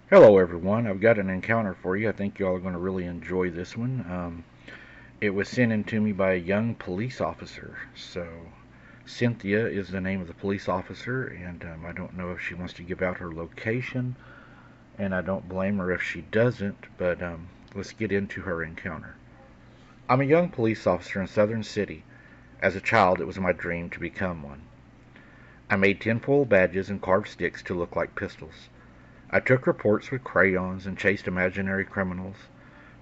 Hello, everyone. I've got an encounter for you. I think y'all are going to really enjoy this one. It was sent in to me by a young police officer. So, Cynthia is the name of the police officer, and I don't know if she wants to give out her location, and I don't blame her if she doesn't, but let's get into her encounter. I'm a young police officer in Southern City. As a child, it was my dream to become one. I made tinfoil badges and carved sticks to look like pistols. I took reports with crayons and chased imaginary criminals.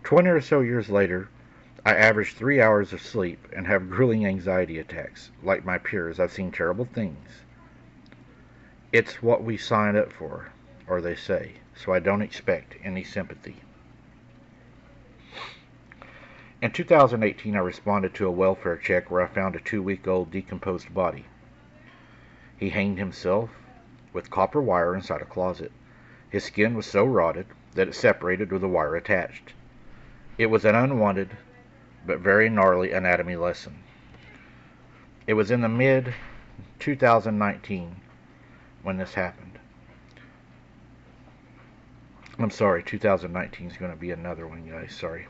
20 or so years later, I average 3 hours of sleep and have grueling anxiety attacks. Like my peers, I've seen terrible things. It's what we sign up for, or they say, so I don't expect any sympathy. In 2018, I responded to a welfare check where I found a 2-week-old decomposed body. He hanged himself with copper wire inside a closet. His skin was so rotted that it separated with the wire attached. It was an unwanted but very gnarly anatomy lesson. It was in the mid 2019 when this happened. I'm sorry, 2019 is going to be another one, guys. Sorry.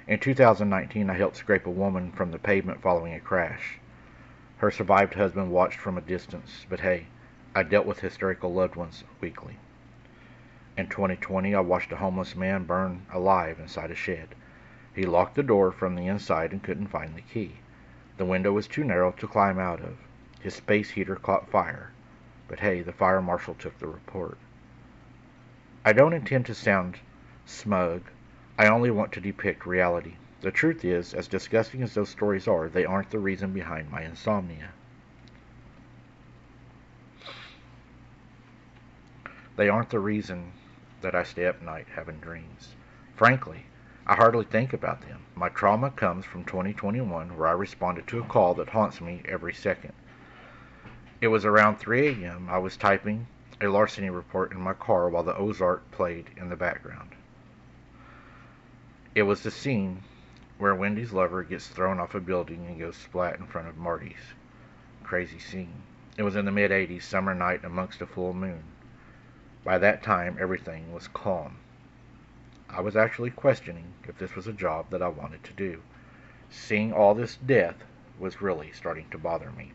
In 2019, I helped scrape a woman from the pavement following a crash. Her survived husband watched from a distance, but hey, I dealt with hysterical loved ones weekly. In 2020, I watched a homeless man burn alive inside a shed. He locked the door from the inside and couldn't find the key. The window was too narrow to climb out of. His space heater caught fire. But hey, the fire marshal took the report. I don't intend to sound smug. I only want to depict reality. The truth is, as disgusting as those stories are, they aren't the reason behind my insomnia. They aren't the reason that I stay up night having dreams. Frankly, I hardly think about them. My trauma comes from 2021, where I responded to a call that haunts me every second. It was around 3 a.m. I was typing a larceny report in my car while the Ozark played in the background. It was the scene where Wendy's lover gets thrown off a building and goes splat in front of Marty's. Crazy scene. It was in the mid-80s, summer night amongst a full moon. By that time, everything was calm. I was actually questioning if this was a job that I wanted to do. Seeing all this death was really starting to bother me.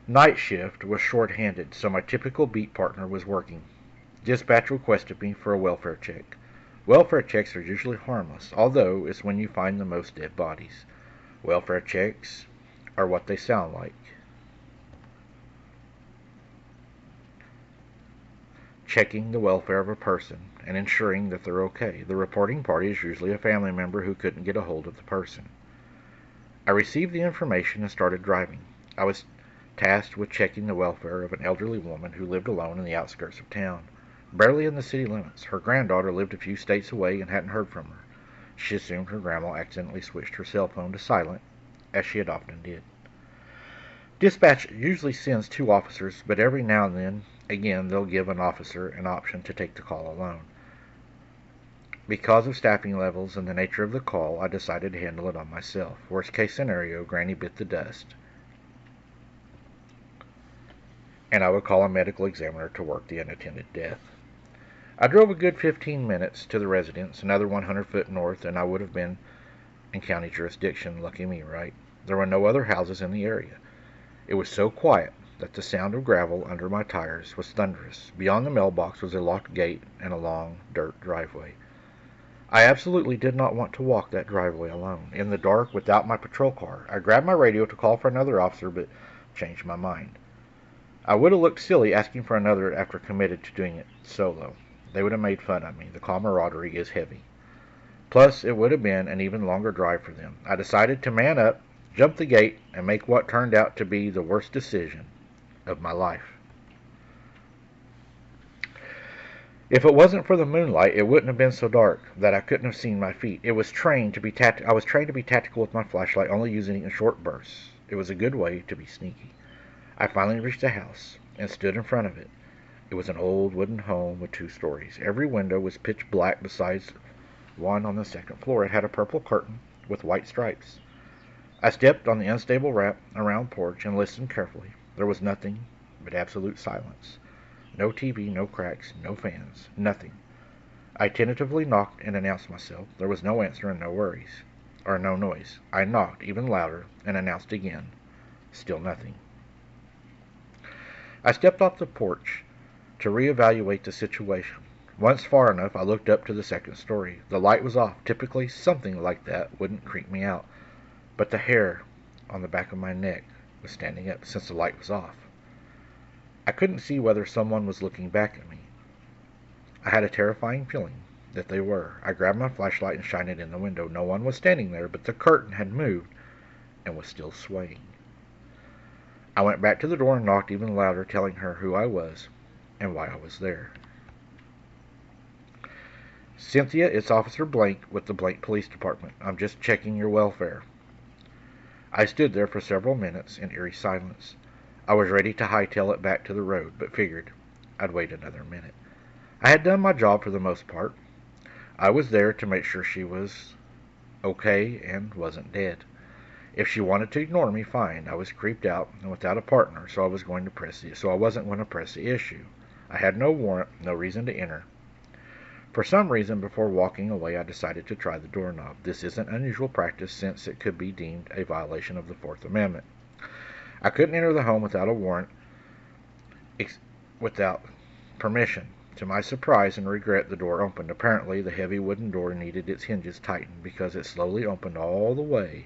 Night shift was short-handed, so my typical beat partner was working. Dispatch requested me for a welfare check. Welfare checks are usually harmless, although it's when you find the most dead bodies. Welfare checks are what they sound like. Checking the welfare of a person and ensuring that they're okay. The reporting party is usually a family member who couldn't get a hold of the person. I received the information and started driving. I was tasked with checking the welfare of an elderly woman who lived alone in the outskirts of town, barely in the city limits. Her granddaughter lived a few states away and hadn't heard from her. She assumed her grandma accidentally switched her cell phone to silent, as she had often did. Dispatch usually sends 2 officers, but every now and then, again, they'll give an officer an option to take the call alone. Because of staffing levels and the nature of the call, I decided to handle it on myself. Worst case scenario, Granny bit the dust, and I would call a medical examiner to work the unattended death. I drove a good 15 minutes to the residence, another 100 foot north, and I would have been in county jurisdiction. Lucky me, right? There were no other houses in the area. It was so quiet that the sound of gravel under my tires was thunderous. Beyond the mailbox was a locked gate and a long dirt driveway. I absolutely did not want to walk that driveway alone, in the dark, without my patrol car. I grabbed my radio to call for another officer, but changed my mind. I would have looked silly asking for another after committed to doing it solo. They would have made fun of me. The camaraderie is heavy. Plus, it would have been an even longer drive for them. I decided to man up, jump the gate, and make what turned out to be the worst decision of my life. If it wasn't for the moonlight, it wouldn't have been so dark that I couldn't have seen my feet. I was trained to be tactical with my flashlight, only using it in short bursts. It was a good way to be sneaky. I finally reached the house and stood in front of it. It was an old wooden home with 2 stories. Every window was pitch black besides one on the second floor. It had a purple curtain with white stripes. I stepped on the unstable wrap around porch and listened carefully. There was nothing but absolute silence. No TV, no cracks, no fans, nothing. I tentatively knocked and announced myself. There was no answer and no worries, or no noise. I knocked even louder and announced again. Still nothing. I stepped off the porch to reevaluate the situation. Once far enough, I looked up to the second story. The light was off. Typically, something like that wouldn't creep me out, but the hair on the back of my neck was standing up since the light was off. I couldn't see whether someone was looking back at me. I had a terrifying feeling that they were. I grabbed my flashlight and shined it in the window. No one was standing there, but the curtain had moved and was still swaying. I went back to the door and knocked even louder, telling her who I was and why I was there. Cynthia, it's Officer Blank with the Blank Police Department. I'm just checking your welfare. I stood there for several minutes in eerie silence. I was ready to hightail it back to the road, but figured I'd wait another minute. I had done my job for the most part. I was there to make sure she was okay and wasn't dead. If she wanted to ignore me, fine. I was creeped out and without a partner, so I wasn't going to press the issue. I had no warrant, no reason to enter. For some reason, before walking away, I decided to try the doorknob. This isn't unusual practice since it could be deemed a violation of the Fourth Amendment. I couldn't enter the home without a warrant, without permission. To my surprise and regret, the door opened. Apparently, the heavy wooden door needed its hinges tightened because it slowly opened all the way,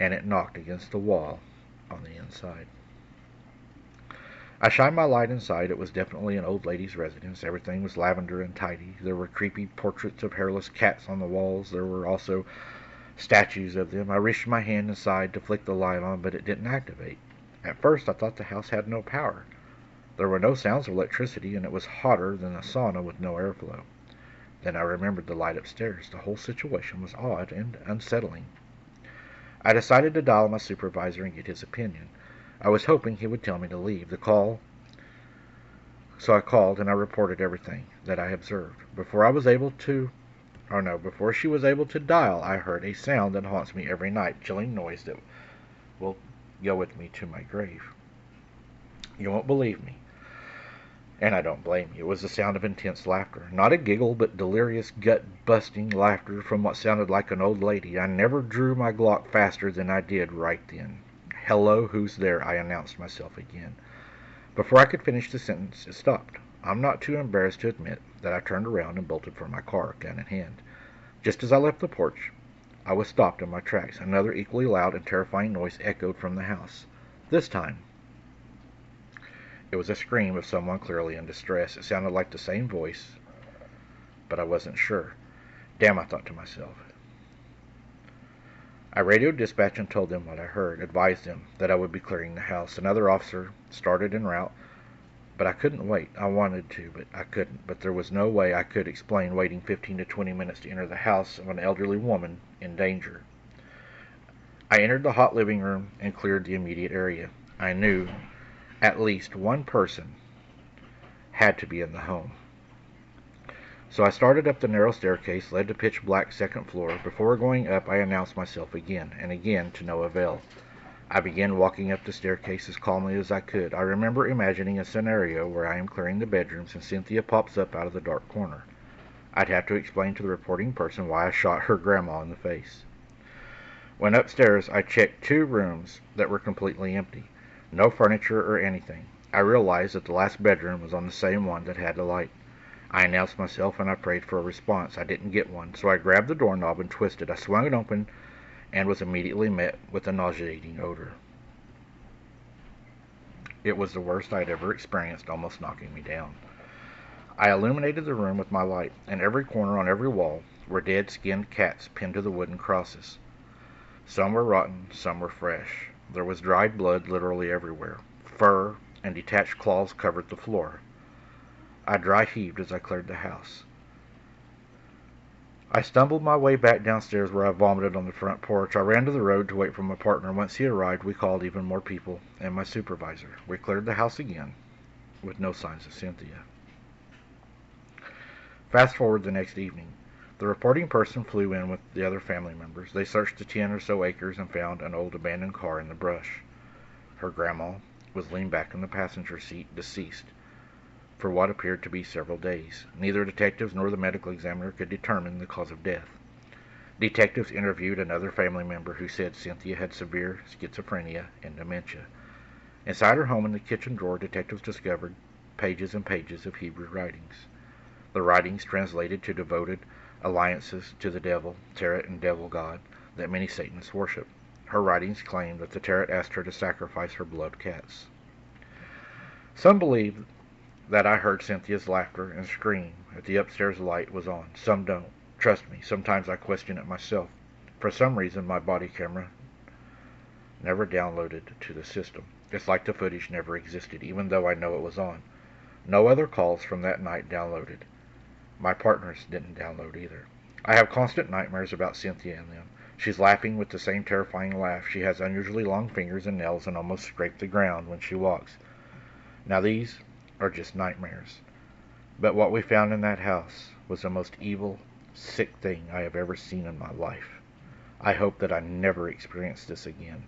and it knocked against the wall on the inside. I shined my light inside. It was definitely an old lady's residence. Everything was lavender and tidy. There were creepy portraits of hairless cats on the walls. There were also statues of them. I reached my hand inside to flick the light on, but it didn't activate. At first, I thought the house had no power. There were no sounds of electricity, and it was hotter than a sauna with no airflow. Then I remembered the light upstairs. The whole situation was odd and unsettling. I decided to dial my supervisor and get his opinion. I was hoping he would tell me to leave. So I called and I reported everything that I observed. Before she was able to dial, I heard a sound that haunts me every night, chilling noise that will go with me to my grave. You won't believe me, and I don't blame you. It was the sound of intense laughter. Not a giggle, but delirious, gut-busting laughter from what sounded like an old lady. I never drew my Glock faster than I did right then. "Hello, who's there?" I announced myself again. Before I could finish the sentence, it stopped. I'm not too embarrassed to admit that I turned around and bolted for my car, gun in hand. Just as I left the porch, I was stopped in my tracks. Another equally loud and terrifying noise echoed from the house. This time, it was a scream of someone clearly in distress. It sounded like the same voice, but I wasn't sure. Damn, I thought to myself. I radioed dispatch and told them what I heard, advised them that I would be clearing the house. Another officer started en route, but I couldn't wait. I wanted to, but I couldn't. But there was no way I could explain waiting 15 to 20 minutes to enter the house of an elderly woman in danger. I entered the hot living room and cleared the immediate area. I knew at least one person had to be in the home. So I started up the narrow staircase, led to pitch black second floor. Before going up, I announced myself again, and again to no avail. I began walking up the staircase as calmly as I could. I remember imagining a scenario where I am clearing the bedrooms and Cynthia pops up out of the dark corner. I'd have to explain to the reporting person why I shot her grandma in the face. When upstairs, I checked 2 rooms that were completely empty. No furniture or anything. I realized that the last bedroom was on the same one that had a light. I announced myself and I prayed for a response. I didn't get one, so I grabbed the doorknob and twisted. I swung it open and was immediately met with a nauseating odor. It was the worst I'd ever experienced, almost knocking me down. I illuminated the room with my light. In every corner, on every wall, were dead-skinned cats pinned to the wooden crosses. Some were rotten, some were fresh. There was dried blood literally everywhere. Fur and detached claws covered the floor. I dry heaved as I cleared the house. I stumbled my way back downstairs where I vomited on the front porch. I ran to the road to wait for my partner. Once he arrived, we called even more people and my supervisor. We cleared the house again with no signs of Cynthia. Fast forward the next evening. The reporting person flew in with the other family members. They searched the 10 or so acres and found an old abandoned car in the brush. Her grandma was leaned back in the passenger seat, deceased, for what appeared to be several days. Neither detectives nor the medical examiner could determine the cause of death. Detectives interviewed another family member who said Cynthia had severe schizophrenia and dementia. Inside her home in the kitchen drawer, detectives discovered pages and pages of Hebrew writings. The writings translated to devoted alliances to the devil, Tarot, and devil god that many Satanists worship. Her writings claimed that the Tarot asked her to sacrifice her beloved cats. Some believe that I heard Cynthia's laughter and scream if the upstairs light was on. Some don't. Trust me, sometimes I question it myself. For some reason, my body camera never downloaded to the system. It's like the footage never existed, even though I know it was on. No other calls from that night downloaded. My partners didn't download either. I have constant nightmares about Cynthia and them. She's laughing with the same terrifying laugh. She has unusually long fingers and nails and almost scrape the ground when she walks. Now these are just nightmares. But what we found in that house was the most evil, sick thing I have ever seen in my life. I hope that I never experience this again.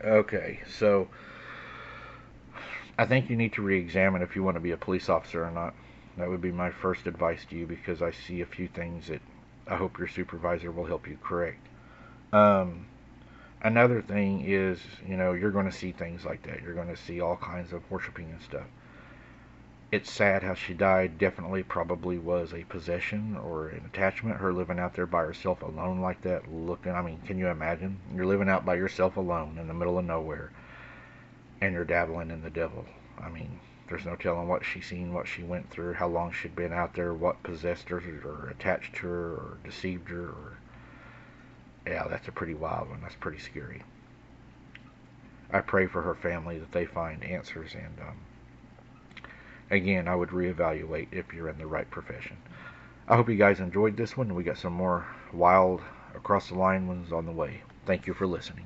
Okay, so I think you need to re-examine if you want to be a police officer or not. That would be my first advice to you, because I see a few things that I hope your supervisor will help you correct. Another thing is, you're going to see things like that. You're going to see all kinds of worshiping and stuff. It's sad how she died. Definitely probably was a possession or an attachment. Her living out there by herself alone like that, can you imagine? You're living out by yourself alone in the middle of nowhere, and you're dabbling in the devil. There's no telling what she's seen, what she went through, how long she'd been out there, what possessed her or attached to her or deceived her. Yeah, that's a pretty wild one. That's pretty scary. I pray for her family that they find answers, and again, I would reevaluate if you're in the right profession. I hope you guys enjoyed this one. We got some more wild across the line ones on the way. Thank you for listening.